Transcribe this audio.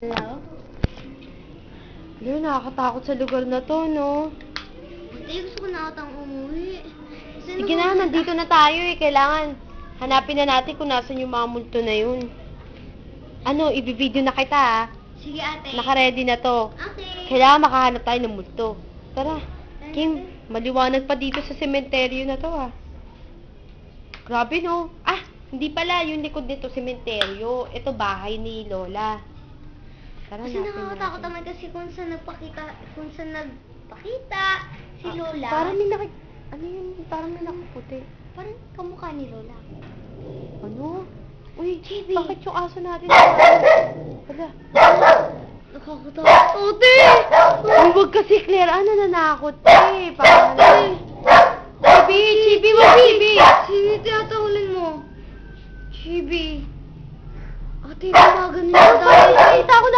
Hello? Ano, nakakatakot sa lugar na to, no? Buti, gusto ko na atang umuwi. Sige na, nandito na tayo eh. Kailangan hanapin na natin kung nasan yung mga multo na yun. Ano, i-video na kita ah. Sige ate. Naka-ready na to. Okay. Kailangan makahanap tayo ng multo. Tara, Kim, maliwanag pa dito sa sementeryo na to ah. Grabe no. Ah, hindi pala. Yung likod nito, sementeryo. Ito bahay ni Lola. Tara, Kasi hanapin nakakatakot natin. naman kasi kung saan nagpakita si Lola. Parang may ano yun? Parang may nakaputi. Parang kamukha ni Lola. Ano? Uy, Chibi. bakit yung aso natin? Hala. Nakakatakot. Ate! Uy, wag kasi, Claire. Ano, nanakot eh. Parang Chibi, wag Chibi. Sino tinatahulin mo? Chibi. Ate, gumagan na tayo. Nakita ko